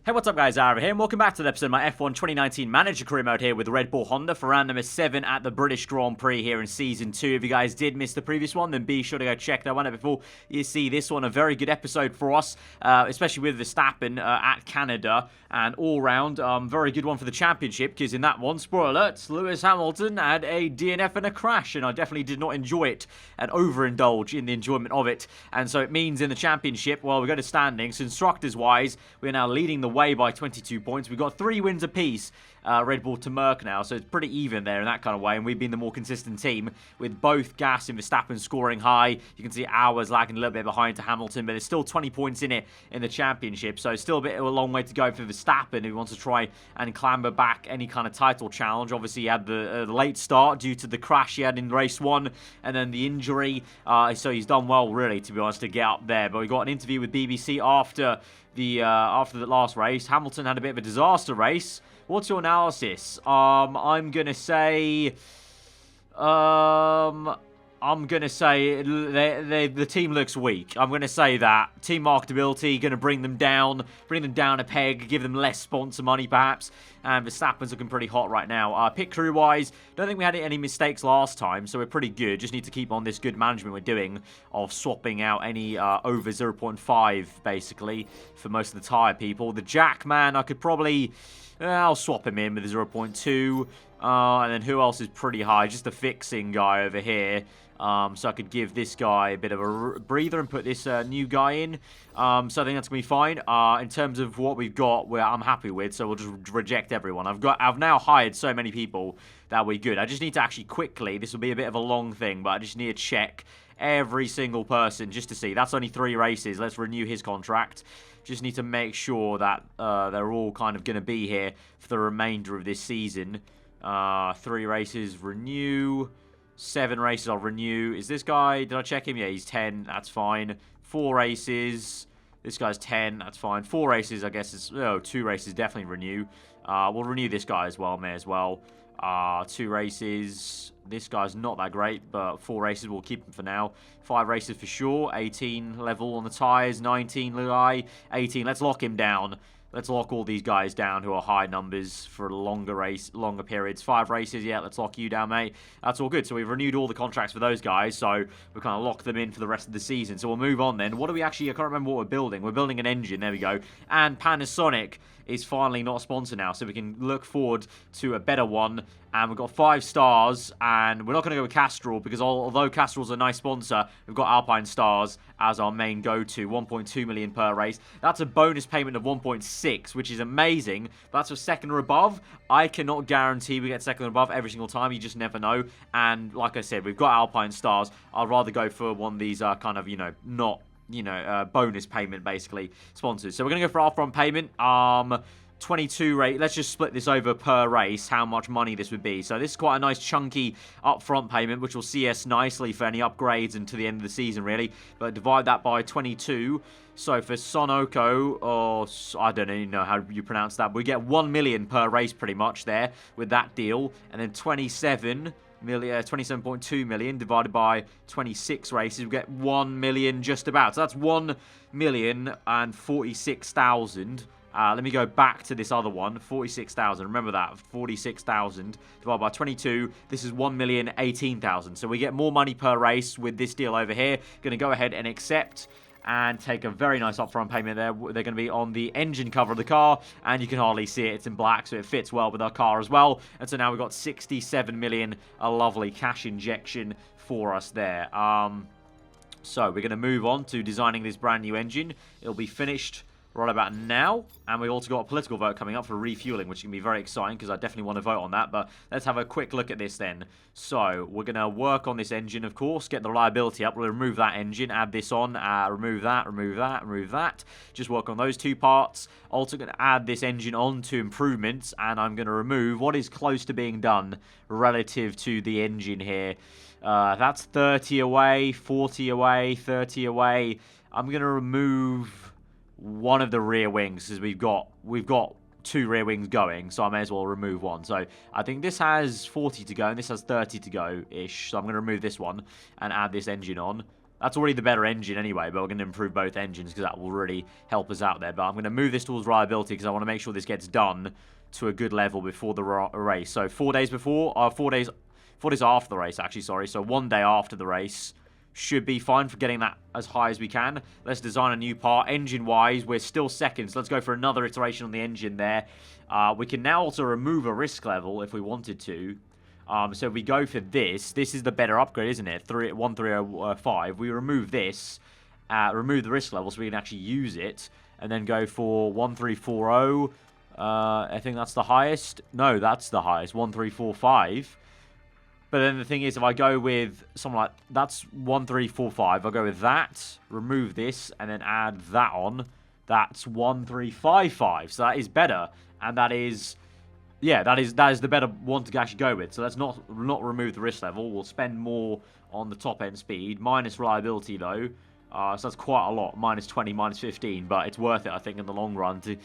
Hey, what's up guys, aarava here, and welcome back to the episode of my F1 2019 Manager Career Mode here with Red Bull Honda for round number 7 at the British Grand Prix here in Season 2. If you guys did miss the previous one, then be sure to go check that one out before you see this one. A very good episode for us, especially with Verstappen at Canada, and all round, very good one for the championship, because in that one, spoiler alert, Lewis Hamilton had a DNF and a crash, and I definitely did not enjoy it and overindulge in the enjoyment of it. And so it means in the championship, well, we go to standings, constructors-wise, we're now leading the way by 22 points. We've got 3 wins apiece, Red Bull to Merck now, so it's pretty even there in that kind of way, and we've been the more consistent team with both Gas and Verstappen scoring high. You can see ours lagging a little bit behind to Hamilton, but there's still 20 points in it in the championship, so still a long way to go for Verstappen if he wants to try and clamber back any kind of title challenge. Obviously, he had the late start due to the crash he had in race 1, and then the injury, so he's done well, really, to be honest, to get up there. But we got an interview with BBC after the last race. Hamilton had a bit of a disaster race. What's your analysis? I'm gonna say the team looks weak. I'm gonna say that team marketability gonna bring them down a peg, give them less sponsor money perhaps. And Verstappen's looking pretty hot right now. Pit crew wise, don't think we had any mistakes last time, so we're pretty good. Just need to keep on this good management we're doing of swapping out any over 0.5 basically for most of the tyre people. The Jack man, I could probably, I'll swap him in with a 0.2. And then who else is pretty high? Just a fixing guy over here. So I could give this guy a bit of a breather and put this new guy in. So I think that's going to be fine. In terms of what we've got, I'm happy with, so we'll just reject everyone. I've now hired so many people that we're good. I just need to actually quickly, this will be a bit of a long thing, but I just need to check every single person just to see. That's only 3 races. Let's renew his contract. Just need to make sure that they're all kind of going to be here for the remainder of this season. 3 races, renew. 7 races, I'll renew. Is this guy, did I check him? Yeah, he's 10. That's fine. 4 races. This guy's 10. That's fine. 4 races, I guess it's, 2 races, definitely renew. We'll renew this guy as well, may as well. 2 races. This guy's not that great, but 4 races, we'll keep him for now. 5 races for sure. 18 level on the tyres. 19 guy. 18. Let's lock him down. Let's lock all these guys down who are high numbers for longer periods. 5 races, yeah, let's lock you down, mate. That's all good. So we've renewed all the contracts for those guys, so we kind of locked them in for the rest of the season. So we'll move on then. What do we actually, I can't remember what we're building. We're building an engine, there we go. And Panasonic is finally not a sponsor now, so we can look forward to a better one. And we've got 5 stars, and we're not going to go with Castrol, because although Castrol's a nice sponsor, we've got Alpine Stars as our main go-to, 1.2 million per race. That's a bonus payment of 1.6, which is amazing, but that's for second or above. I cannot guarantee we get second or above every single time, you just never know. And like I said, we've got Alpine Stars. I'd rather go for one of these kind of, not bonus payment, basically, sponsors. So we're going to go for upfront payment. 22 rate. Let's just split this over per race, how much money this would be. So this is quite a nice chunky upfront payment, which will see us nicely for any upgrades until the end of the season, really. But divide that by 22. So for Sonoko, or I don't even know how you pronounce that, but we get 1 million per race pretty much there with that deal. And then 27.2 million divided by 26 races, we get 1 million just about. So that's 1,046,000. Let me go back to this other one, 46,000. Remember that, 46,000 divided by 22. This is 1,018,000. So we get more money per race with this deal over here. Going to go ahead and accept and take a very nice upfront payment there. They're going to be on the engine cover of the car, and you can hardly see it. It's in black, so it fits well with our car as well. And so now we've got 67 million, a lovely cash injection for us there. So we're going to move on to designing this brand new engine. It'll be finished right about now, and we've also got a political vote coming up for refueling, which can be very exciting because I definitely want to vote on that. But let's have a quick look at this then. So we're going to work on this engine, of course, get the reliability up. We'll remove that engine, add this on, remove that, remove that, remove that. Just work on those 2 parts. Also going to add this engine on to improvements, and I'm going to remove what is close to being done relative to the engine here. That's 30 away, 40 away, 30 away. I'm going to remove one of the rear wings, because we've got 2 rear wings going, so I may as well remove one. So I think this has 40 to go and this has 30 to go ish, so I'm going to remove this one and add this engine on. That's already the better engine anyway, but we're going to improve both engines because that will really help us out there. But I'm going to move this towards reliability because I want to make sure this gets done to a good level before the race. So 4 days before, 4 days after the race, actually, sorry. So 1 day after the race should be fine for getting that as high as we can. Let's design a new part. Engine-wise, we're still second, so let's go for another iteration on the engine there. We can now also remove a risk level if we wanted to. So if we go for this is the better upgrade, isn't it? 1305. We remove this, remove the risk level so we can actually use it, and then go for 1340. I think that's the highest. No, that's the highest. 1345. But then the thing is, if I go with something like, that's 1345, I'll go with that, remove this, and then add that on. That's 1355. So that is better. And that is, yeah, that is the better one to actually go with. So let's not remove the risk level. We'll spend more on the top end speed. Minus reliability, though. So that's quite a lot. Minus 20, minus 15. But it's worth it, I think, in the long run to,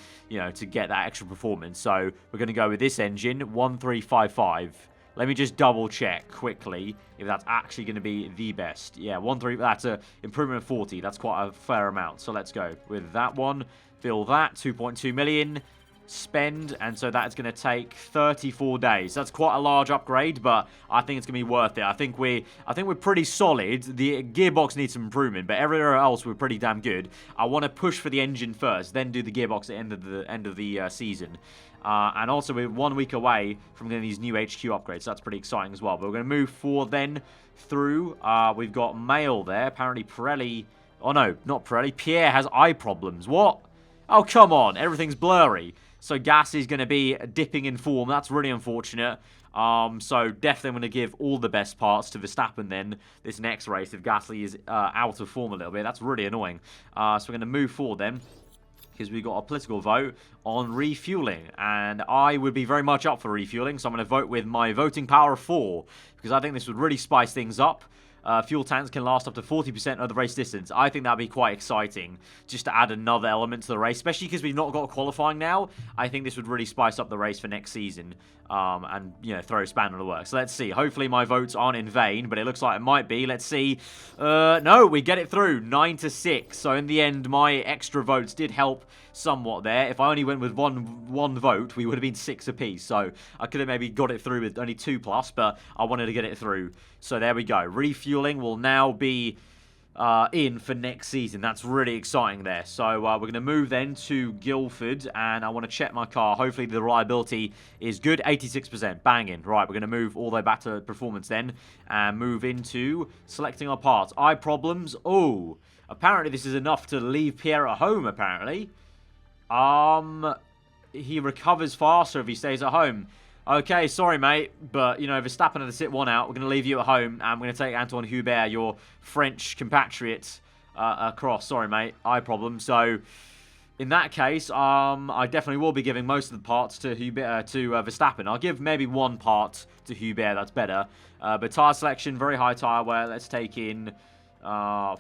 to get that extra performance. So we're going to go with this engine, 1355. Let me just double check quickly if that's actually going to be the best. Yeah, 13, that's an improvement of 40. That's quite a fair amount. So let's go with that one. Fill that, 2.2 million. Spend, and so that's going to take 34 days. That's quite a large upgrade, but I think it's going to be worth it. I think we're pretty solid. The gearbox needs some improvement, but everywhere else we're pretty damn good. I want to push for the engine first, then do the gearbox at the end of the season. And also we're 1 week away from getting these new HQ upgrades, so that's pretty exciting as well. But we're going to move forward then through. We've got Mail there. Apparently Pirelli, oh no, not Pirelli. Pierre has eye problems. What? Oh, come on. Everything's blurry. So Gasly's going to be dipping in form. That's really unfortunate. So definitely I'm going to give all the best parts to Verstappen then this next race if Gasly is out of form a little bit. That's really annoying. So we're going to move forward then because we've got a political vote on refueling. And I would be very much up for refueling. So I'm going to vote with my voting power of 4 because I think this would really spice things up. Fuel tanks can last up to 40% of the race distance. I think that'd be quite exciting just to add another element to the race, especially because we've not got qualifying now. I think this would really spice up the race for next season and, throw a spanner in the works. So let's see. Hopefully my votes aren't in vain, but it looks like it might be. Let's see. No, we get it through 9-6. So in the end, my extra votes did help somewhat there. If I only went with one vote, we would have been 6 apiece. So I could have maybe got it through with only 2+, but I wanted to get it through. So there we go. Refueling will now be in for next season. That's really exciting there. So we're going to move then to Guildford, and I want to check my car. Hopefully the reliability is good. 86%. Banging. Right, we're going to move all the way back to performance then, and move into selecting our parts. Eye problems. Oh, apparently this is enough to leave Pierre at home, apparently. He recovers faster if he stays at home. Okay, sorry, mate, but, Verstappen had to sit one out. We're going to leave you at home, and we're going to take Antoine Hubert, your French compatriot, across. Sorry, mate, eye problem. So, in that case, I definitely will be giving most of the parts to Verstappen. I'll give maybe one part to Hubert, that's better. But tyre selection, very high tyre wear. Let's take in 5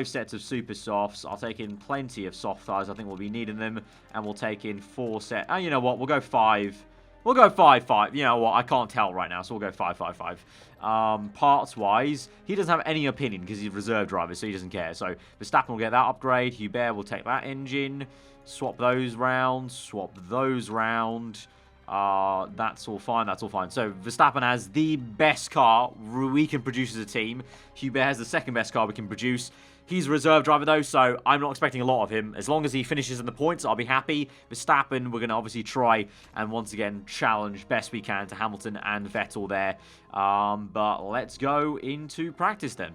sets of super softs. I'll take in plenty of soft tyres. I think we'll be needing them. And we'll take in 4 sets. Oh, you know what? We'll go 5. We'll go 5-5. You know what? I can't tell right now, so we'll go 5-5-5. Parts-wise, he doesn't have any opinion because he's a reserve driver, so he doesn't care. So Verstappen will get that upgrade. Hubert will take that engine. Swap those round. Swap those round. That's all fine. That's all fine. So Verstappen has the best car we can produce as a team. Hubert has the second best car we can produce. He's a reserve driver, though, so I'm not expecting a lot of him. As long as he finishes in the points, I'll be happy. Verstappen, we're going to obviously try and once again challenge best we can to Hamilton and Vettel there. But let's go into practice then.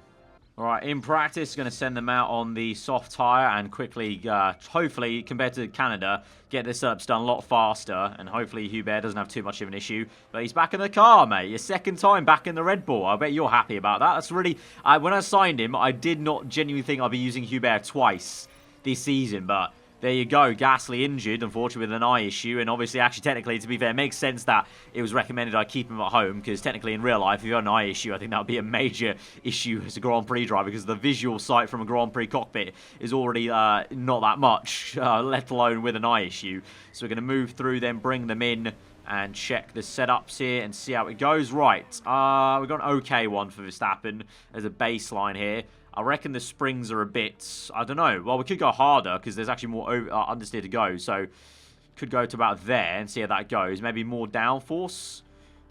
All right, in practice, going to send them out on the soft tyre and quickly, hopefully, compared to Canada, get this setup done a lot faster. And hopefully Hubert doesn't have too much of an issue. But he's back in the car, mate. Your second time back in the Red Bull. I bet you're happy about that. That's really... when I signed him, I did not genuinely think I'd be using Hubert twice this season. But there you go. Gasly injured, unfortunately, with an eye issue. And obviously, actually, technically, to be fair, it makes sense that it was recommended I keep him at home. Because technically, in real life, if you have an eye issue, I think that would be a major issue as a Grand Prix driver. Because the visual sight from a Grand Prix cockpit is already not that much, let alone with an eye issue. So we're going to move through them, bring them in, and check the setups here and see how it goes. Right, we've got an okay one for Verstappen as a baseline here. I reckon the springs are a bit, I don't know. Well, we could go harder because there's actually more understeer to go. So, could go to about there and see how that goes. Maybe more downforce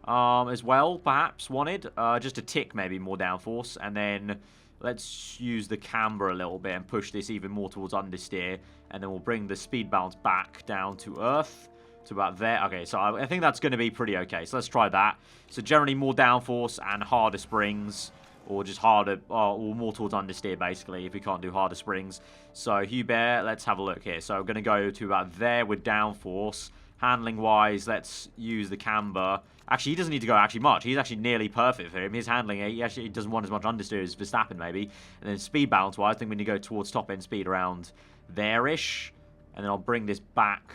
as well, perhaps, wanted. Just a tick, maybe, more downforce. And then let's use the camber a little bit and push this even more towards understeer. And then we'll bring the speed balance back down to earth. To about there. Okay, so I think that's going to be pretty okay. So let's try that. So generally more downforce and harder springs. Or just harder, or more towards understeer, basically, if we can't do harder springs. So, Hubert, let's have a look here. So, I'm going to go to about there with downforce. Handling-wise, let's use the camber. Actually, he doesn't need to go actually much. He's actually nearly perfect for him. His handling, he actually doesn't want as much understeer as Verstappen, maybe. And then speed balance-wise, I think we need to go towards top-end speed around there-ish. And then I'll bring this back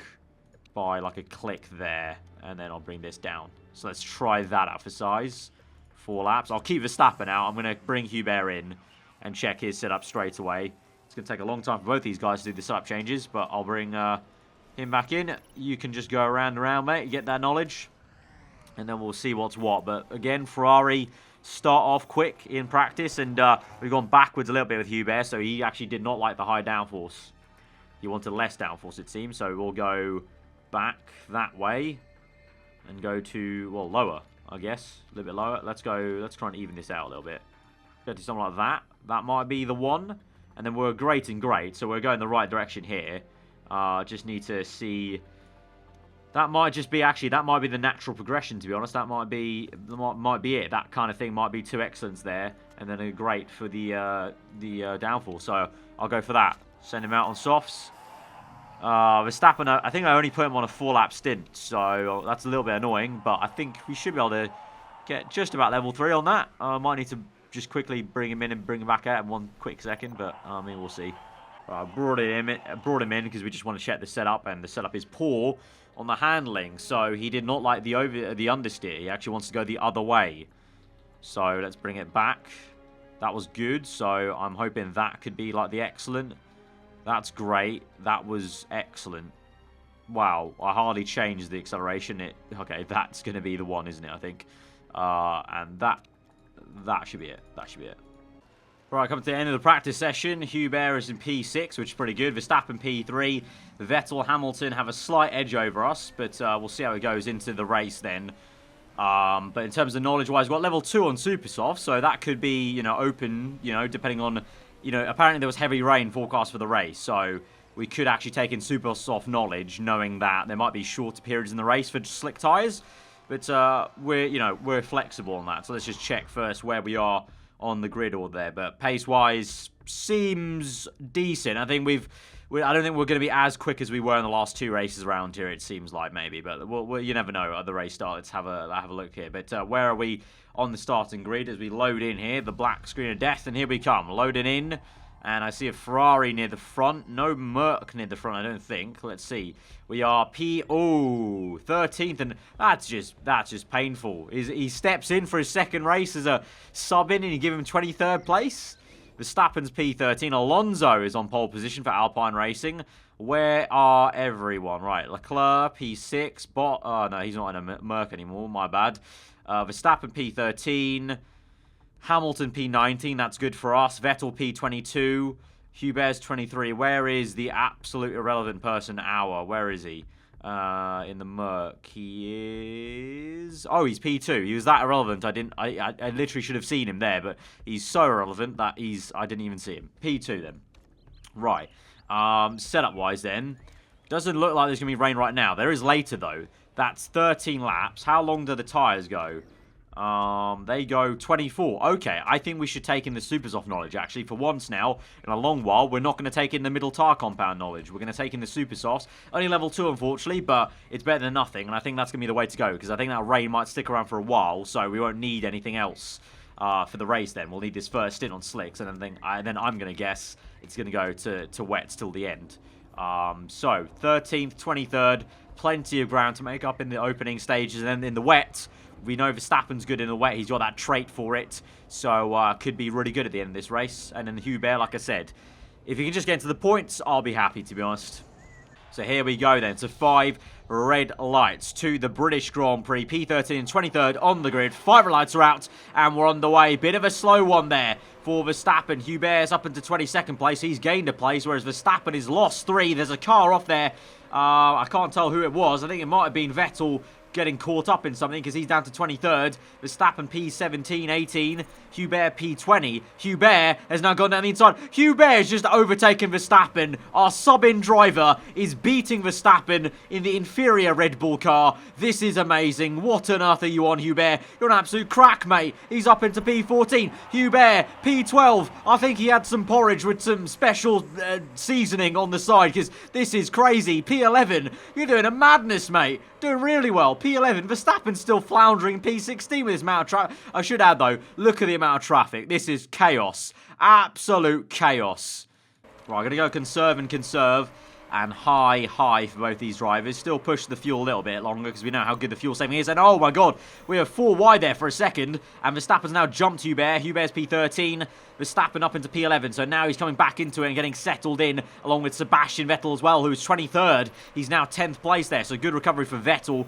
by, like, a click there. And then I'll bring this down. So, let's try that out for size. 4 laps. I'll keep Verstappen out. I'm going to bring Hubert in and check his setup straight away. It's going to take a long time for both these guys to do the setup changes, but I'll bring him back in. You can just go around and around, mate, get that knowledge, and then we'll see what's what. But again, Ferrari start off quick in practice, and we've gone backwards a little bit with Hubert, so he actually did not like the high downforce. He wanted less downforce, it seems, so we'll go back that way and go to, well, lower. I guess. A little bit lower. Let's go. Let's try and even this out a little bit. Go to something like that. That might be the one. And then we're great and great. So we're going the right direction here. Just need to see. That might just be, actually, that might be the natural progression, to be honest. That might be it. That kind of thing might be 2 excellence there. And then a great for the downfall. So I'll go for that. Send him out on softs. Verstappen, I think I only put him on a 4-lap stint, so that's a little bit annoying, but I think we should be able to get just about level 3 on that. Might need to just quickly bring him in and bring him back out in 1 quick second, but I mean, we'll see. Brought him in because we just want to check the setup, and the setup is poor on the handling, so he did not like the understeer. He actually wants to go the other way. So let's bring it back. That was good, so I'm hoping that could be like the excellent. That's great. That was excellent. Wow, I hardly changed the acceleration. Okay, that's going to be the one, isn't it, I think? And that should be it. That should be it. Right, coming to the end of the practice session. Hubert is in P6, which is pretty good. Verstappen P3. Vettel, Hamilton have a slight edge over us, but we'll see how it goes into the race then. But in terms of knowledge-wise, we've got level 2 on Supersoft, so that could be, you know, open, you know, depending on... You know, apparently there was heavy rain forecast for the race, so we could actually take in super soft knowledge, knowing that there might be shorter periods in the race for slick tyres. But we're flexible on that. So let's just check first where we are on the grid order there. But pace-wise, seems decent. I think I don't think we're going to be as quick as we were in the last 2 races around here. It seems like maybe, but you never know at the race start. Let's have a look here. But where are we on the starting grid as we load in here? The black screen of death, and here we come, loading in. And I see a Ferrari near the front. No Merc near the front, I don't think. Let's see. We are 13th, and that's just painful. He steps in for his second race as a sub-in, and you give him 23rd place. Verstappen's P13. Alonso is on pole position for Alpine Racing. Where are everyone? Right, Leclerc, P6. Oh, no, he's not in a Merc anymore. My bad. Verstappen, P13. Hamilton, P19. That's good for us. Vettel, P22. Hubert's 23. Where is the absolute irrelevant person, Where is he? In the Merc. He is... Oh, he's P2. He was that irrelevant. I literally should have seen him there, but he's so irrelevant that I didn't even see him. P2 then. Right. Setup-wise then, doesn't look like there's going to be rain right now. There is later, though. That's 13 laps. How long do the tyres go? They go 24. Okay, I think we should take in the super soft knowledge, actually. For once now, in a long while, we're not going to take in the middle tire compound knowledge. We're going to take in the super softs. Only level 2, unfortunately, but it's better than nothing, and I think that's going to be the way to go, because I think that rain might stick around for a while, so we won't need anything else for the race then. We'll need this first stint on slicks, and then I'm going to guess it's going to go to wets till the end. So, 13th, 23rd, plenty of ground to make up in the opening stages, and then in the wet... We know Verstappen's good in the wet. He's got that trait for it. So, could be really good at the end of this race. And then Hubert, like I said, if you can just get into the points, I'll be happy, to be honest. So, here we go then. So, 5 red lights to the British Grand Prix. P13 and 23rd on the grid. 5 red lights are out. And we're on the way. Bit of a slow one there for Verstappen. Hubert's up into 22nd place. He's gained a place, whereas Verstappen is lost 3. There's a car off there. I can't tell who it was. I think it might have been Vettel getting caught up in something because he's down to 23rd. Verstappen P17, 18. Hubert P20. Hubert has now gone down the inside. Hubert has just overtaken Verstappen. Our sub-in driver is beating Verstappen in the inferior Red Bull car. This is amazing. What on earth are you on, Hubert? You're an absolute crack, mate. He's up into P14. Hubert P12. I think he had some porridge with some special seasoning on the side because this is crazy. P11. You're doing a madness, mate. Doing really well. P11. Verstappen's still floundering P16 with this amount of traffic. I should add, though, look at the amount of traffic. This is chaos. Absolute chaos. Right, I'm going to go conserve and high for both these drivers. Still push the fuel a little bit longer because we know how good the fuel saving is. And oh my god, we have 4 wide there for a second. And Verstappen's now jumped Hubert. Hubert's P13. Verstappen up into P11. So now he's coming back into it and getting settled in along with Sebastian Vettel as well, who's 23rd. He's now 10th place there. So good recovery for Vettel.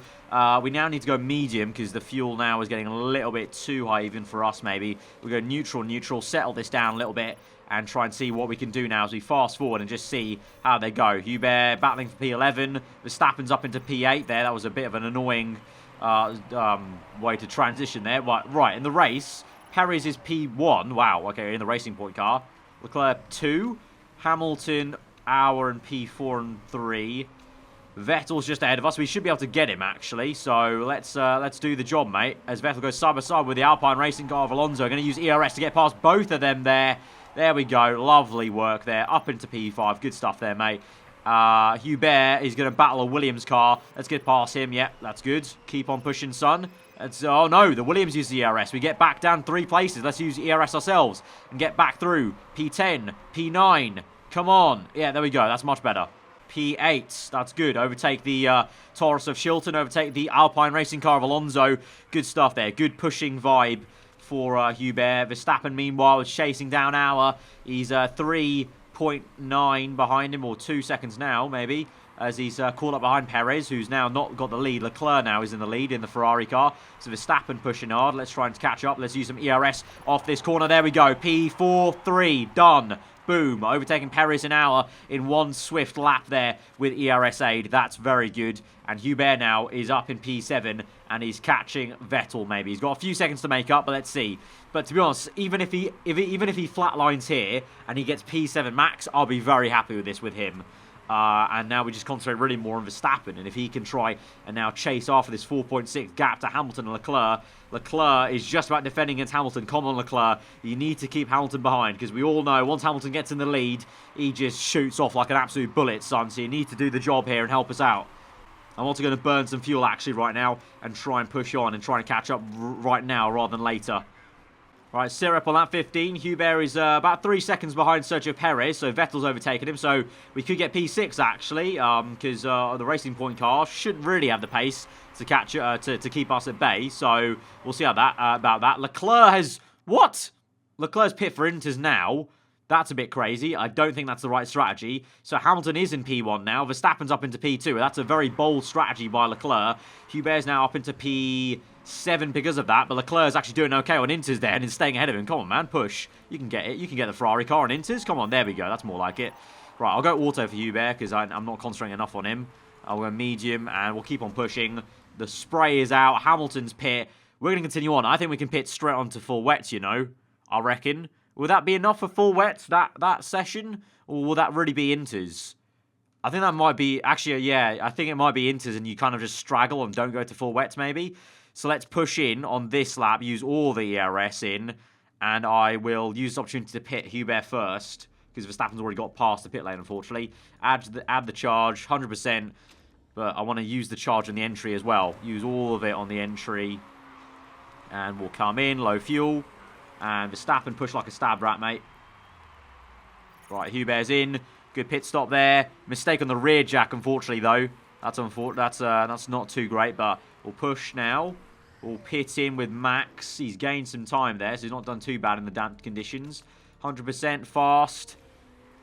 We now need to go medium because the fuel now is getting a little bit too high even for us maybe. We'll go neutral, settle this down a little bit and try and see what we can do now as we fast forward and just see how they go. Hubert battling for P11. Verstappen's up into P8 there. That was a bit of an annoying way to transition there. Right, in the race, Perez is P1. Wow, okay, in the Racing Point car. Leclerc 2. Hamilton, Auer, and P4 and 3. Vettel's just ahead of us. We should be able to get him, actually. So let's do the job, mate. As Vettel goes side by side with the Alpine Racing car of Alonso. Going to use ERS to get past both of them there. There we go. Lovely work there. Up into P5. Good stuff there, mate. Hubert is going to battle a Williams car. Let's get past him. Yep, that's good. Keep on pushing, son. Oh, no. The Williams use the ERS. We get back down 3 places. Let's use ERS ourselves and get back through. P10. P9. Come on. Yeah, there we go. That's much better. P8. That's good. Overtake the Taurus of Shilton. Overtake the Alpine Racing car of Alonso. Good stuff there. Good pushing vibe for Hubert. Verstappen, meanwhile, is chasing down Auer. He's 3.9 behind him, or 2 seconds now, maybe, as he's caught up behind Perez, who's now not got the lead. Leclerc now is in the lead in the Ferrari car. So Verstappen pushing hard. Let's try and catch up. Let's use some ERS off this corner. There we go. P4-3. Done. Boom. Overtaking Perez and Auer in one swift lap there with ERS aid. That's very good. And Hubert now is up in P7 and he's catching Vettel maybe. He's got a few seconds to make up, but let's see. But to be honest, even if he flatlines here and he gets P7 max, I'll be very happy with this with him. And now we just concentrate really more on Verstappen. And if he can try and now chase after this 4.6 gap to Hamilton and Leclerc. Leclerc is just about defending against Hamilton. Come on, Leclerc. You need to keep Hamilton behind because we all know once Hamilton gets in the lead, he just shoots off like an absolute bullet, son. So you need to do the job here and help us out. I'm also going to burn some fuel actually right now and try and push on and try and catch up right now rather than later. Right, Syrup on that 15. Hubert is about 3 seconds behind Sergio Perez, so Vettel's overtaken him. So we could get P6 actually, because the Racing Point car shouldn't really have the pace to catch to keep us at bay. So we'll see how about that. Leclerc has what? Leclerc's pit for Inters now. That's a bit crazy. I don't think that's the right strategy. So Hamilton is in P1 now. Verstappen's up into P2. That's a very bold strategy by Leclerc. Hubert's now up into P7 because of that. But Leclerc's actually doing okay on Inters there and is staying ahead of him. Come on, man. Push. You can get it. You can get the Ferrari car on Inters. Come on. There we go. That's more like it. Right, I'll go auto for Hubert because I'm not concentrating enough on him. I'll go medium and we'll keep on pushing. The spray is out. Hamilton's pit. We're going to continue on. I think we can pit straight onto full wets, you know. I reckon. Will that be enough for full wets, that session? Or will that really be Inters? I think that might be... Actually, yeah, I think it might be Inters and you kind of just straggle and don't go to full wets, maybe. So let's push in on this lap, use all the ERS in, and I will use the opportunity to pit Hubert first, because Verstappen's already got past the pit lane, unfortunately. Add the charge, 100%, but I want to use the charge on the entry as well. Use all of it on the entry, and we'll come in, low fuel. And Verstappen push like a stab rat, mate. Right, Hubert's in. Good pit stop there. Mistake on the rear jack, unfortunately, though. That's not too great, but we'll push now. We'll pit in with Max. He's gained some time there, so he's not done too bad in the damp conditions. 100% fast.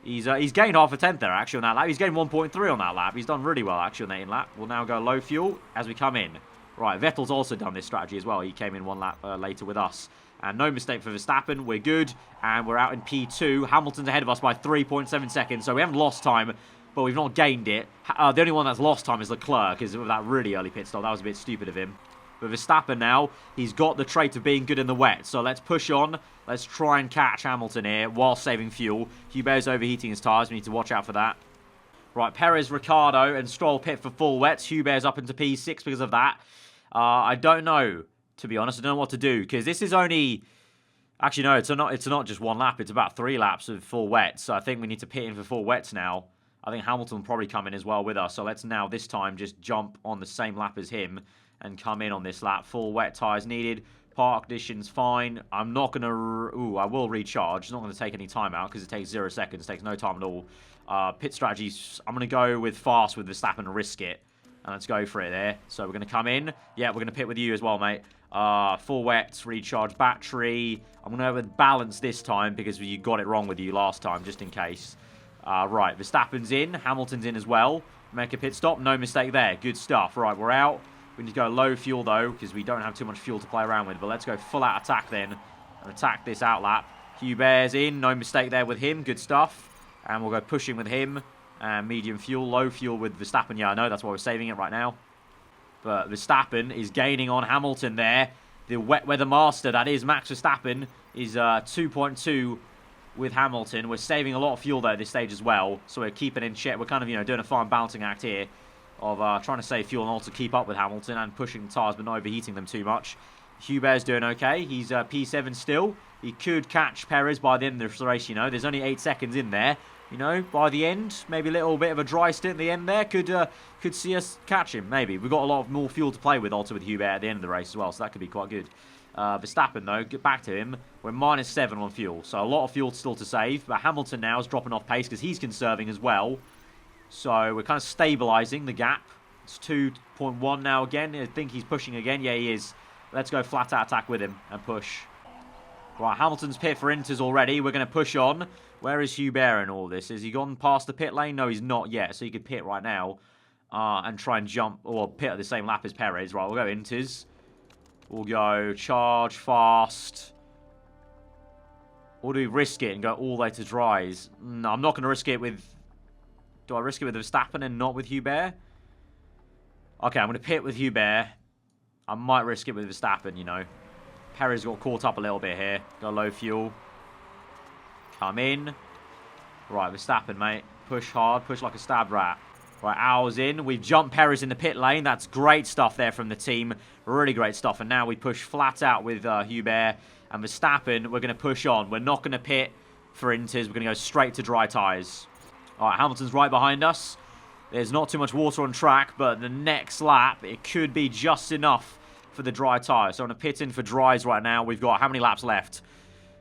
He's gained half a tenth there, actually, on that lap. He's gained 1.3 on that lap. He's done really well, actually, on that in lap. We'll now go low fuel as we come in. Right, Vettel's also done this strategy as well. He came in one lap later with us. And no mistake for Verstappen. We're good. And we're out in P2. Hamilton's ahead of us by 3.7 seconds. So we haven't lost time, but we've not gained it. The only one that's lost time is Leclerc, because of that really early pit stop. That was a bit stupid of him. But Verstappen now, he's got the trait of being good in the wet. So let's push on. Let's try and catch Hamilton here while saving fuel. Hubert's overheating his tyres. We need to watch out for that. Right, Perez, Ricciardo, and Stroll pit for full wets. Hubert's up into P6 because of that. I don't know, to be honest. I don't know what to do, because this is only... Actually, no, it's not just one lap. It's about 3 laps of full wets. So I think we need to pit in for full wets now. I think Hamilton will probably come in as well with us. So let's now, this time, just jump on the same lap as him and come in on this lap. Full wet tyres needed. Park conditions fine. I'm not going to... Ooh, I will recharge. It's not going to take any time out because it takes 0 seconds. It takes no time at all. Pit strategies, I'm going to go with fast with Verstappen and risk it. And let's go for it there. So we're going to come in. Yeah, we're going to pit with you as well, mate. Full wets, recharge battery. I'm going to go with balance this time because you got it wrong with you last time, just in case. Right, Verstappen's in. Hamilton's in as well. Make a pit stop. No mistake there. Good stuff. Right, we're out. We need to go low fuel, though, because we don't have too much fuel to play around with. But let's go full out attack then and attack this out lap. Hubert's in. No mistake there with him. Good stuff. And we'll go pushing with him. Medium fuel, low fuel with Verstappen. Yeah, I know. That's why we're saving it right now. But Verstappen is gaining on Hamilton there. The wet weather master, that is Max Verstappen, is 2.2 with Hamilton. We're saving a lot of fuel, though, at this stage as well. So we're keeping in check. We're kind of, doing a fine balancing act here of trying to save fuel and also keep up with Hamilton and pushing the tyres but not overheating them too much. Hubert's doing okay. He's P7 still. He could catch Perez by the end of the race, There's only 8 seconds in there. By the end, maybe a little bit of a dry stint at the end there could see us catch him, maybe. We've got a lot more fuel to play with also with Hubert at the end of the race as well, so that could be quite good. Verstappen, though, get back to him. We're -7 on fuel, so a lot of fuel still to save. But Hamilton now is dropping off pace because he's conserving as well. So we're kind of stabilising the gap. It's 2.1 now again. I think he's pushing again. Yeah, he is. Let's go flat out attack with him and push. Right, Hamilton's pit for Inters already. We're going to push on. Where is Hubert in all this? Has he gone past the pit lane? No, he's not yet. So he could pit right now and try and jump or pit at the same lap as Perez. Right, we'll go Inters. We'll go charge fast. Or do we risk it and go all the way to dries? No, I'm not going to risk it with... Do I risk it with Verstappen and not with Hubert? Okay, I'm going to pit with Hubert. I might risk it with Verstappen, Perez got caught up a little bit here. Go low fuel. Come in. Right, Verstappen, mate. Push hard. Push like a stabbed rat. Right, hours in. We've jumped Perez in the pit lane. That's great stuff there from the team. Really great stuff. And now we push flat out with Hubert. And Verstappen, we're going to push on. We're not going to pit for Inters. We're going to go straight to dry tyres. All right, Hamilton's right behind us. There's not too much water on track, but the next lap, it could be just enough for the dry tyres. So I'm going to pit in for dries right now. We've got how many laps left?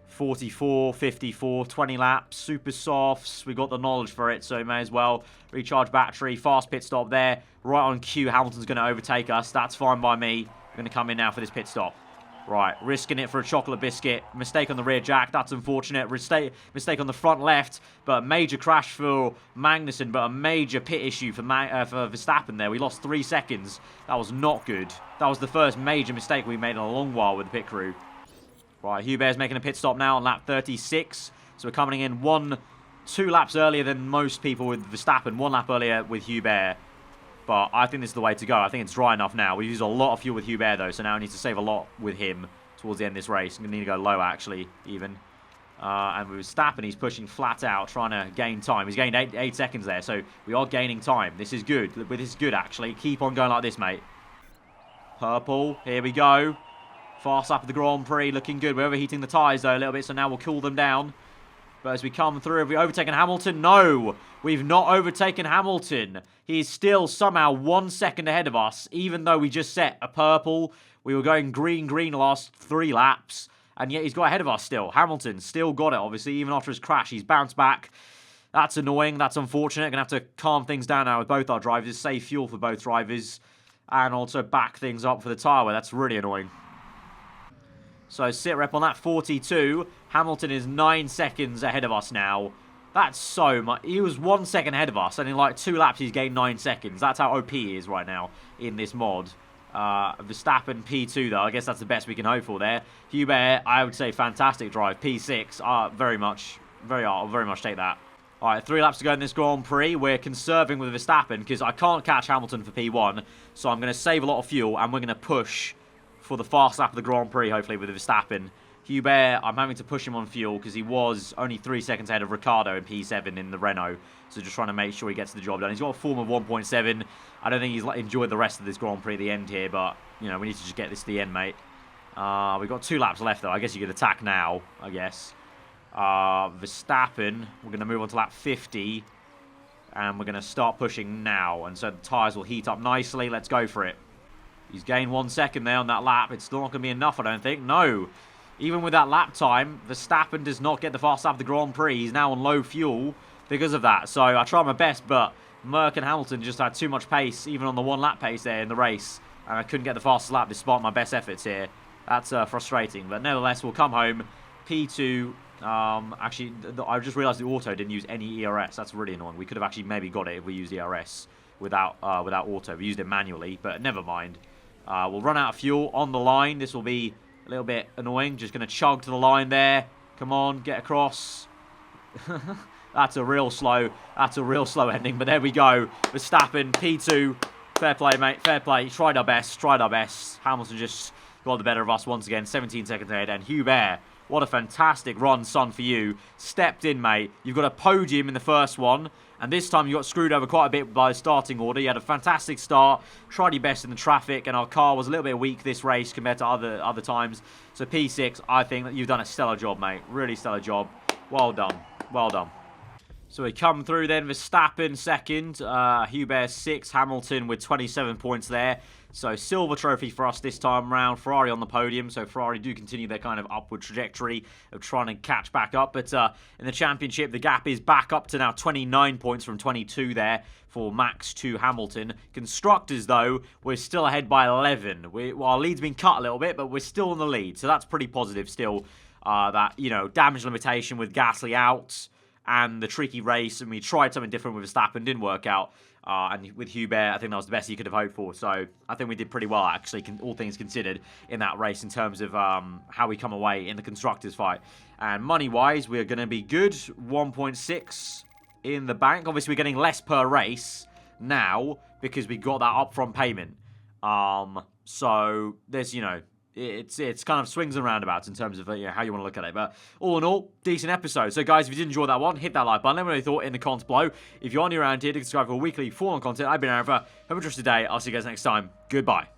44, 54, 20 laps. Super softs. We've got the knowledge for it, so we may as well recharge battery. Fast pit stop there. Right on cue, Hamilton's going to overtake us. That's fine by me. I'm going to come in now for this pit stop. Right, risking it for a chocolate biscuit. Mistake on the rear jack. That's unfortunate. Mistake on the front left. But a major crash for Magnussen. But a major pit issue for Verstappen there. We lost 3 seconds. That was not good. That was the first major mistake we made in a long while with the pit crew. Right, Hubert's making a pit stop now on lap 36. So we're coming in 2 laps earlier than most people with Verstappen. 1 lap earlier with Hubert. But I think this is the way to go. I think it's dry enough now. We've used a lot of fuel with Hubert, though, so now I need to save a lot with him towards the end of this race. I'm going to need to go low, actually, even. And with Verstappen, he's pushing flat out, trying to gain time. He's gained 8 seconds there, so we are gaining time. This is good. This is good, actually. Keep on going like this, mate. Purple. Here we go. Fast lap of the Grand Prix. Looking good. We're overheating the tyres, though, a little bit, so now we'll cool them down. But as we come through, have we overtaken Hamilton? No, we've not overtaken Hamilton. He's still somehow 1 second ahead of us, even though we just set a purple. We were going green the last 3 laps, and yet he's got ahead of us still. Hamilton still got it, obviously, even after his crash. He's bounced back. That's annoying. That's unfortunate. Going to have to calm things down now with both our drivers, save fuel for both drivers, and also back things up for the tyre wear. That's really annoying. So sit rep on that 42. Hamilton is 9 seconds ahead of us now. That's so much. He was 1 second ahead of us, and in like 2 laps he's gained 9 seconds. That's how OP he is right now in this mod. Verstappen P2 though. I guess that's the best we can hope for there. Hubert, I would say fantastic drive. P6, I'll very much take that. Alright, 3 laps to go in this Grand Prix. We're conserving with Verstappen because I can't catch Hamilton for P1. So I'm going to save a lot of fuel and we're going to push for the fast lap of the Grand Prix, hopefully, with Verstappen. Hubert, I'm having to push him on fuel because he was only 3 seconds ahead of Ricciardo in P7 in the Renault. So just trying to make sure he gets the job done. He's got a form of 1.7. I don't think he's enjoyed the rest of this Grand Prix at the end here, but, you know, we need to just get this to the end, mate. We've got 2 laps left, though. I guess you could attack now, I guess. Verstappen, we're going to move on to lap 50. And we're going to start pushing now. And so the tyres will heat up nicely. Let's go for it. He's gained 1 second there on that lap. It's still not going to be enough, I don't think. No. Even with that lap time, Verstappen does not get the fast lap of the Grand Prix. He's now on low fuel because of that. So I tried my best, but Merck and Hamilton just had too much pace, even on the 1 lap pace there in the race. And I couldn't get the fastest lap despite my best efforts here. That's frustrating. But nevertheless, we'll come home. P2. Actually, I just realised the auto didn't use any ERS. That's really annoying. We could have actually maybe got it if we used ERS without auto. We used it manually, but never mind. We'll run out of fuel on the line. This will be a little bit annoying. Just going to chug to the line there. Come on, get across. That's a real slow ending, but there we go. Verstappen, P2. Fair play, mate. Fair play. Tried our best. Hamilton just got the better of us once again. 17 seconds ahead. And Hubert, what a fantastic run, son, for you. Stepped in, mate. You've got a podium in the first one. And this time you got screwed over quite a bit by the starting order. You had a fantastic start. Tried your best in the traffic. And our car was a little bit weak this race compared to other times. So P6, I think that you've done a stellar job, mate. Really stellar job. Well done. Well done. So we come through then, Verstappen second, Hubert 6, Hamilton with 27 points there. So silver trophy for us this time round, Ferrari on the podium. So Ferrari do continue their kind of upward trajectory of trying to catch back up. But in the championship, the gap is back up to now 29 points from 22 there for Max to Hamilton. Constructors, though, we're still ahead by 11. Our lead's been cut a little bit, but we're still in the lead. So that's pretty positive still. That, you know, damage limitation with Gasly out. And the tricky race, and we tried something different with Verstappen, didn't work out. And with Hubert, I think that was the best he could have hoped for. So I think we did pretty well, actually, all things considered, in that race in terms of how we come away in the Constructors' fight. And money-wise, we're going to be good. 1.6 in the bank. Obviously, we're getting less per race now because we got that upfront payment. So there's, you know, it's kind of swings and roundabouts in terms of how you want to look at it. But all in all, decent episode. So guys, if you did enjoy that one, hit that like button. Let me know what you thought in the comments below. If you're new around here, subscribe for weekly F1 content. I've been aarava. Have a interesting day. I'll see you guys next time. Goodbye.